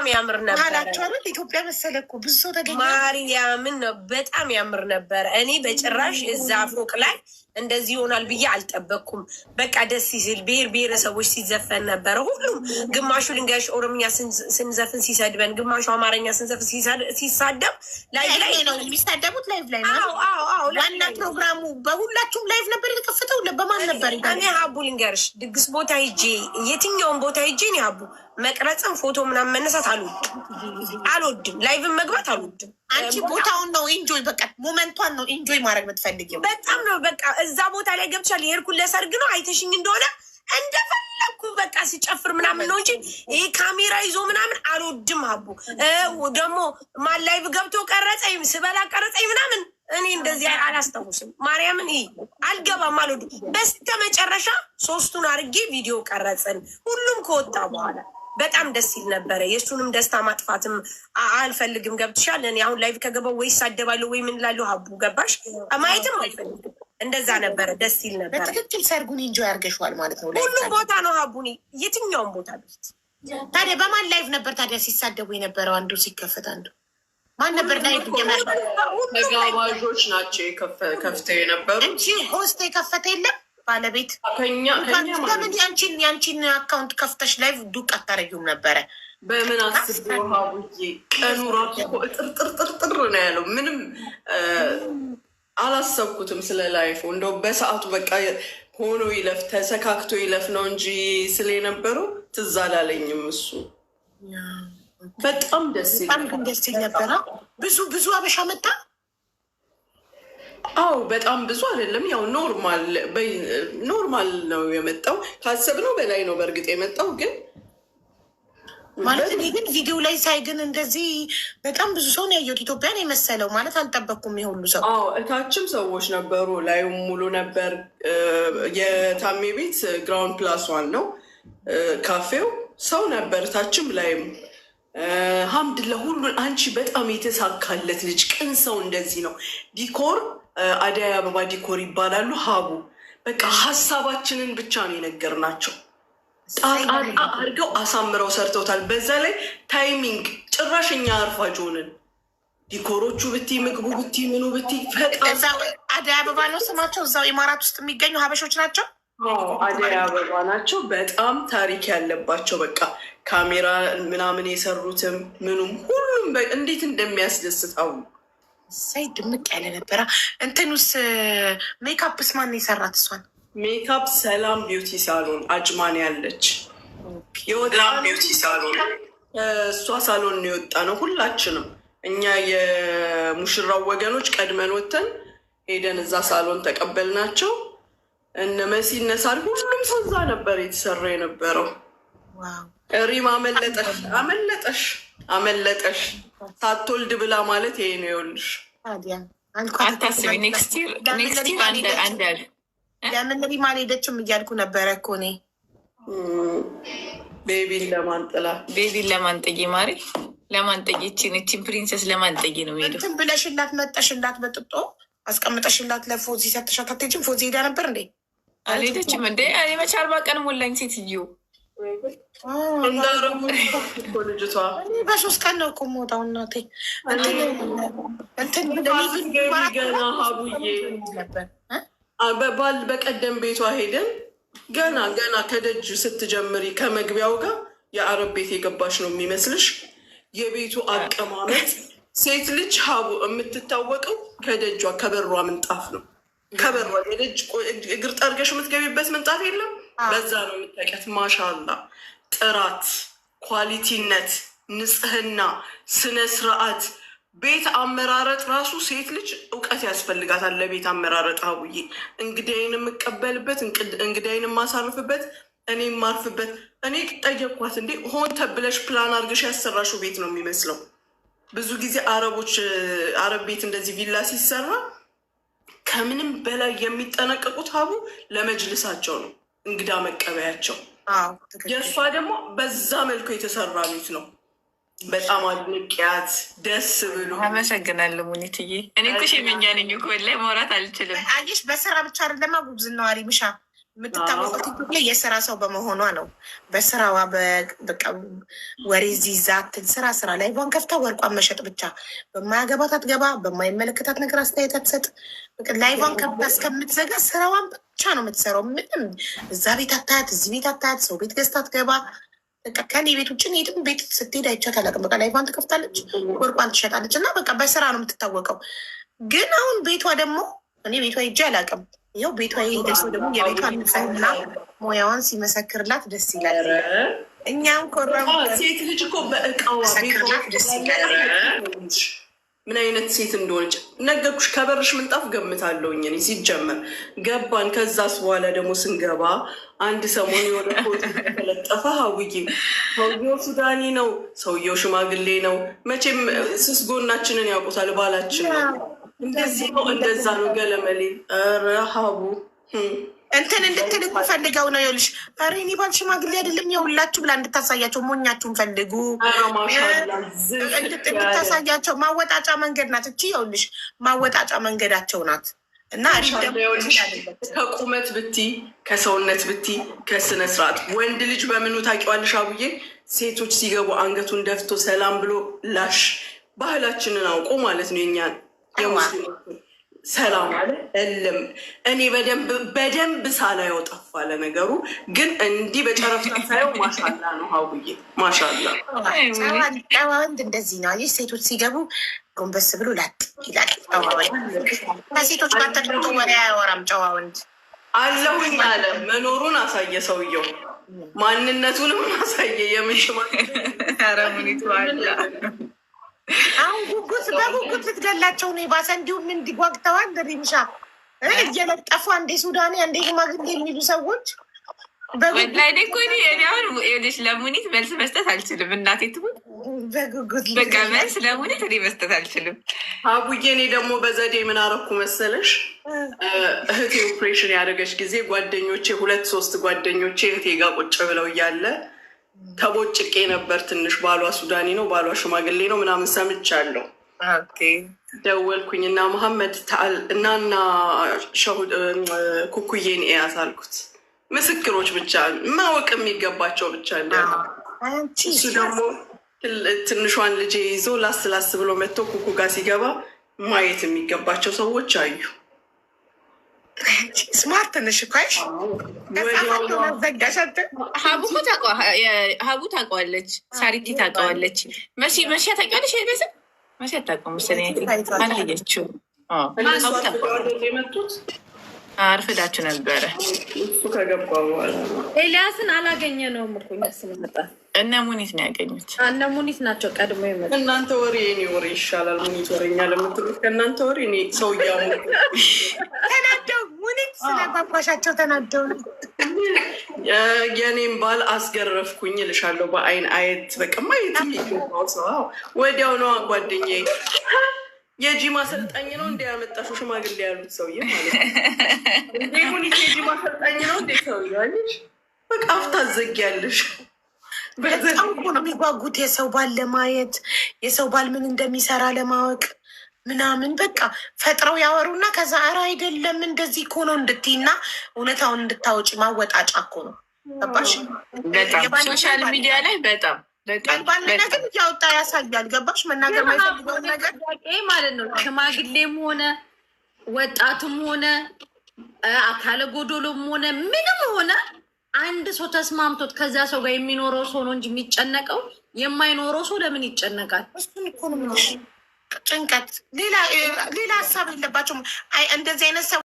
በጣም ያምር ነበር አላቸው አይደል? ኢትዮጵያ መሰለ እኮ ብዙ ሰው ተገኘ። ማርያምን ነው በጣም ያምር ነበር። እኔ በጭራሽ እዛ ፎቅ ላይ እንደዚህ ይሆናል ብዬ አልጠበቅኩም። በቃ ደስ ሲል ብሔር ብሔረሰቦች ሲዘፈን ነበረ። ሁሉም ግማሹ ልንገርሽ ኦሮምኛ ስንዘፍን ሲሰድበን፣ ግማሹ አማርኛ ስንዘፍን ሲሳደብ ላይቭ ላይ ነው የሚሳደቡት። ላይቭ ላይ ነው ዋና ፕሮግራሙ። በሁላችሁም ላይቭ ነበር የተከፈተው። በማን ነበር? እኔ ሀቡ ልንገርሽ ድግስ ቦታ ሂጄ የትኛውን ቦታ ሂጄ እኔ ሀቡ መቅረጽም ፎቶ ምናምን መነሳት አልወድም። ላይቭን መግባት አልወድም። አንቺ ቦታውን ነው ኢንጆይ፣ በቃ ሞመንቷን ነው ኢንጆይ ማድረግ የምትፈልጊው። በጣም ነው በቃ እዛ ቦታ ላይ ገብቻል። የሄድኩት ለሰርግ ነው። አይተሽኝ እንደሆነ እንደፈለግኩ በቃ ሲጨፍር ምናምን ነው እንጂ ይሄ ካሜራ ይዞ ምናምን አልወድም። ሀቡ ደግሞ ማን ላይቭ ገብቶ ቀረጸኝ፣ ስበላ ቀረጸኝ ምናምን እኔ እንደዚህ አላስታውስም። ማርያምን አልገባም፣ አልወድም። በስተ መጨረሻ ሶስቱን አድርጌ ቪዲዮ ቀረጽን። ሁሉም ከወጣ በኋላ በጣም ደስ ይል ነበረ። የእሱንም ደስታ ማጥፋትም አልፈልግም። ገብትሻል? እኔ አሁን ላይቭ ከገባው ወይ ሳደባለሁ ወይ ምን ላለሁ። ሀቡ ገባሽ? ማየትም አልፈልግም። እንደዛ ነበረ፣ ደስ ይል ነበረ። በትክክል ሰርጉን ኢንጆይ አድርገሽዋል ማለት ነው። ሁሉም ቦታ ነው ሀቡኒ፣ የትኛውም ቦታ ቤት። ታዲያ በማን ላይቭ ነበር ታዲያ ሲሳደቡ የነበረው? አንዱ ሲከፈት አንዱ ማን ነበር ላይቭ? ተጋባዦች ናቸው ከፍተው የነበሩ እንጂ ሆስት የከፈተ የለም። ባለቤት ለምን ያንቺን አካውንት ከፍተሽ ላይቭ ዱቅ አታረጊውም ነበረ? በምን አስበው ሀቡዬ፣ ቀኑ ራሱ ጥርጥር ነው ያለው። ምንም አላሰብኩትም ስለ ላይፉ። እንደው በሰዓቱ በቃ ሆኖ ይለፍ ተሰካክቶ ይለፍ ነው እንጂ ስለ የነበረው ትዝ አላለኝም። እሱ በጣም ደስ ይል ነበረ። ብዙ አበሻ መጣ። አዎ በጣም ብዙ አይደለም። ያው ኖርማል ነው የመጣው። ካሰብነው በላይ ነው በእርግጥ የመጣው ግን ማለት እኔ ግን ቪዲዮ ላይ ሳይ ግን እንደዚህ በጣም ብዙ ሰው ነው ያየሁት። ኢትዮጵያን የመሰለው ማለት አልጠበቅኩም። የሁሉ ሰው እታችም ሰዎች ነበሩ። ላዩም ሙሉ ነበር። የታሜ ቤት ግራውንድ ፕላስ ዋን ነው ካፌው። ሰው ነበር እታችም ላይም። ሀምድላ ሁሉን አንቺ በጣም የተሳካለት ልጅ ቅን ሰው እንደዚህ ነው። ዲኮር አደይ አበባ ዲኮር ይባላሉ። ሀቡ በቃ ሀሳባችንን ብቻ ነው የነገርናቸው። ጣጣ አድርገው አሳምረው ሰርተውታል። በዛ ላይ ታይሚንግ ጭራሽ እኛ አርፋጅ ሆንን። ዲኮሮቹ ብቲ ምግቡ ብቲ ምኑ ብቲ አደይ አበባ ነው ስማቸው። እዛው ኢማራት ውስጥ የሚገኙ ሀበሾች ናቸው። አደይ አበባ ናቸው። በጣም ታሪክ ያለባቸው በቃ ካሜራ ምናምን የሰሩትም ምኑም ሁሉም እንዴት እንደሚያስደስታው ሳይ ድምቅ ያለ ነበረ። እንትኑስ ሜካፕስ ማን የሰራት? እሷን ሜካፕ ሰላም ቢዩቲ ሳሎን አጅማን ያለች የወጣም ቢዩቲ ሳሎን እሷ ሳሎን ነው የወጣ ነው። ሁላችንም እኛ የሙሽራው ወገኖች ቀድመን ወተን ሄደን እዛ ሳሎን ተቀበልናቸው። እነ መሲ እነሳል ሁሉም ሰው እዛ ነበር የተሰራ የነበረው። ሪም አመለጠሽ ሳትወልድ ብላ ማለት ይሄ ነው። ይኸውልሽ አታስቢ። ኔክስት ይር ለምን ሪም አልሄደችም እያልኩ ነበረ እኮ እኔ። ቤቢን ለማንጠጊ ማሪ ለማንጠጊ እቺን ፕሪንሰስ ለማንጠጊ ነው ሄደው እንትን ብለሽላት መጠሽላት በጥጦ አስቀምጠሽላት ለፎዚ ሰተሻት አትሄጂም? ፎዚ ሄዳ ነበር እንዴ? አልሄደችም እንዴ? እኔ መቼ 40 ቀን ሞላኝ ሴትዮ። ልጅቷ በ3 ቀን ነው እኮ የምወጣው እናቴ። ገና ሀቡዬ በቀደም ቤቷ ሄደን ገና ከደጅ ስትጀምሪ ከመግቢያው ጋር የአረብ ቤት የገባሽ ነው የሚመስልሽ። የቤቱ አቀማመጥ ሴት ልጅ ሀቡ የምትታወቀው ከደጇ ከበሯ ምንጣፍ ነው። ከበሯ የደጅ እግር ጠርገሽ የምትገቢበት ምንጣፍ የለም። በዛ ነው የምታውቂያት። ማሻላ ጥራት፣ ኳሊቲነት፣ ንጽህና፣ ስነ ስርዓት፣ ቤት አመራረጥ ራሱ ሴት ልጅ እውቀት ያስፈልጋታል ለቤት አመራረጥ። ሀቡዬ እንግዳይን የምቀበልበት እንግዳይን የማሳርፍበት እኔ የማርፍበት እኔ ጠየኳት እንዴ ሆን ተብለሽ ፕላን አድርገሽ ያሰራሽው ቤት ነው የሚመስለው። ብዙ ጊዜ አረብ ቤት እንደዚህ ቪላ ሲሰራ ከምንም በላይ የሚጠነቀቁት ሀቡ ለመጅልሳቸው ነው፣ እንግዳ መቀበያቸው። የእሷ ደግሞ በዛ መልኩ የተሰራ ቤት ነው። በጣም አድንቂያት፣ ደስ ብሎ። አመሰግናለሁ ሙኒትዬ። እኔ እኮ ሸመኛ ነኝ እኮ ላይ ማውራት አልችልም። አየሽ፣ በስራ ብቻ አይደለማ ጉብዝናዋ ሪምሻ የምትታወቀው ቲክቶክ ላይ የስራ ሰው በመሆኗ ነው። በስራዋ በቃ ወሬ ዚዛት ስራ ላይቫን ከፍታ ወርቋን መሸጥ ብቻ። በማያገባት አትገባ፣ በማይመለከታት ነገር አስተያየት አትሰጥ። ላይቫን ከፍታ እስከምትዘጋ ስራዋን ብቻ ነው የምትሰራው። ምንም እዛ ቤት አታያት፣ እዚህ ቤት አታያት፣ ሰው ቤት ገዝታ አትገባ። ከኔ ቤት ውጭ የትም ቤት ስትሄድ አይቻት አላውቅም። በቃ ላይቫን ትከፍታለች፣ ወርቋን ትሸጣለች እና በቃ በስራ ነው የምትታወቀው። ግን አሁን ቤቷ ደግሞ እኔ ቤቷ ሄጄ አላውቅም። ይኸው ቤቷ የሄደ ሰው ደግሞ የቤቷን ንጽህና ሙያዋን ሲመሰክርላት ደስ ይላል። እኛም ኮረም ሴት ልጅ እኮ በእቃዋ ደስ ይላል። ምን አይነት ሴት እንደሆነች ነገርኩሽ። ከበርሽ ምንጣፍ ገምታለሁኝ እኔ ሲጀመር ገባን። ከዛስ በኋላ ደግሞ ስንገባ አንድ ሰሞን የሆነ ፎቶ ተለጠፈ። ሀውዬ ሰውየው ሱዳኒ ነው፣ ሰውየው ሽማግሌ ነው። መቼም ስስ ጎናችንን ያውቁታል፣ ባላችን ነው። እንደዚህ ነው እንደዛ ነው ገለመሌ። ኧረ ሀቡ እንትን እንድትል ፈልገው ነው። ይኸውልሽ ኧረ እኔ ባል ሽማግሌ አይደለም የሁላችሁ ብላ እንድታሳያቸው ሞኛችሁን ፈልጉ እንድታሳያቸው። ማወጣጫ መንገድ ናት እቺ። ይኸውልሽ ማወጣጫ መንገዳቸው ናት። እና ከቁመት ብቲ ከሰውነት ብቲ ከስነ ስርዓት ወንድ ልጅ በምኑ ታውቂዋለሽ አቡዬ? ሴቶች ሲገቡ አንገቱን ደፍቶ ሰላም ብሎ ላሽ ባህላችንን አውቆ ማለት ነው። የኛን የሙስሊም ሰላም አለ እልም እኔ በደንብ ሳላየው ጠፋ ለነገሩ። ግን እንዲህ በጨረፍታ ሳየው ማሻላ ነው ሀቡዬ፣ ማሻላ። ጨዋ ወንድ እንደዚህ ነው። ይህ ሴቶች ሲገቡ ጎንበስ ብሎ ላጥ ይላል። ከሴቶች ጋር ተቀምጦ ወሬ አያወራም። ጨዋ ወንድ አለሁኝ አለ መኖሩን አሳየ። ሰውየው ማንነቱንም አሳየ። የምሽማ ረሙኒቱ አለ። አሁን በጉጉት ልትገላቸው ነው የባሰ። እንዲሁም እንዲጓግተዋል እንደሚሻ እየለጠፉ አንዴ ሱዳኔ አንዴ ሽማግሌ የሚሉ ሰዎች ወላሂ እኮ እኔ አሁን ይኸውልሽ ለሙኒት መልስ መስጠት አልችልም። እናቴ ትሙት በጉጉት በቃ መልስ ለሙኒት እኔ መስጠት አልችልም። አቡዬ እኔ ደግሞ በዘዴ ምን አደረኩ መሰለሽ? እህቴ ኦፕሬሽን ያደረገች ጊዜ ጓደኞቼ 2-3 ጓደኞቼ እህቴ ጋር ቁጭ ብለው እያለ ተቦጭቄ ነበር ትንሽ። ባሏ ሱዳኒ ነው፣ ባሏ ሽማግሌ ነው ምናምን ሰምቻለሁ። ደወልኩኝ እና መሐመድ ታል እናና ኩኩዬን ኤያት አልኩት። ምስክሮች ብቻ ማወቅ የሚገባቸው ብቻ እንዲ። እሱ ደግሞ ትንሿን ልጅ ይዞ ላስ ብሎ መጥቶ ኩኩ ጋር ሲገባ ማየት የሚገባቸው ሰዎች አዩ። ስማርት ነሽ እኮ አይሽ። ሀቡ ታውቀዋለች፣ ሳሪቲ ታውቀዋለች፣ መሲ ታውቂዋለሽ። ቤተሰብ መሲ አታውቀውም መሰለኝ፣ አላየችው። የመጡት አርፍዳችሁ ነበረ። እሱ ከገባ በኋላ ኤልያስን አላገኘ ነው እኮ ስንመጣ። እነ ሙኒት ነው ያገኙት። እነ ሙኒት ናቸው ቀድሞ የመጡ። እናንተ ወሬ እኔ ወሬ ይሻላል። ሙኒት ወሬኛ ለምትሉት ከእናንተ ወሬ እኔ ሰውያ ተናደው ሙኒት ስለጓጓሻቸው ተናደው ነው። የኔም ባል አስገረፍኩኝ እልሻለሁ። በአይን አየት በቃ ማየት የሚገባው ሰው ወዲያው ነው። ጓደኛዬ የጂማ አሰልጣኝ ነው እንደ ያመጣሽው ሽማግሌ ያሉት ሰውዬ ማለት ነው። እንዴ ሙኒት የጂማ አሰልጣኝ ነው እንዴ ሰውዬ አለሽ። በቃ አፍታ ዘጊያለሽ። በጣም እኮ ነው የሚጓጉት የሰው ባል ለማየት፣ የሰው ባል ምን እንደሚሰራ ለማወቅ ምናምን። በቃ ፈጥረው ያወሩና ከዛ ኧረ አይደለም እንደዚህ እኮ ነው እንድትይና እውነታውን እንድታወጪ ማወጣጫ እኮ ነው። ገባሽ? ሶሻል ሚዲያ ላይ በጣም ባል ነገር እያወጣ ያሳያል። ገባሽ? መናገር ማይፈልገውን ነገር ማለት ነው። ሽማግሌም ሆነ ወጣቱም ሆነ አካለ ጎዶሎም ሆነ ምንም ሆነ አንድ ሰው ተስማምቶት ከዚያ ሰው ጋር የሚኖረው ሰው ነው እንጂ የሚጨነቀው የማይኖረው ሰው ለምን ይጨነቃል? እሱን እኮ ነው ጭንቀት። ሌላ ሀሳብ የለባቸውም። እንደዚህ አይነት ሰው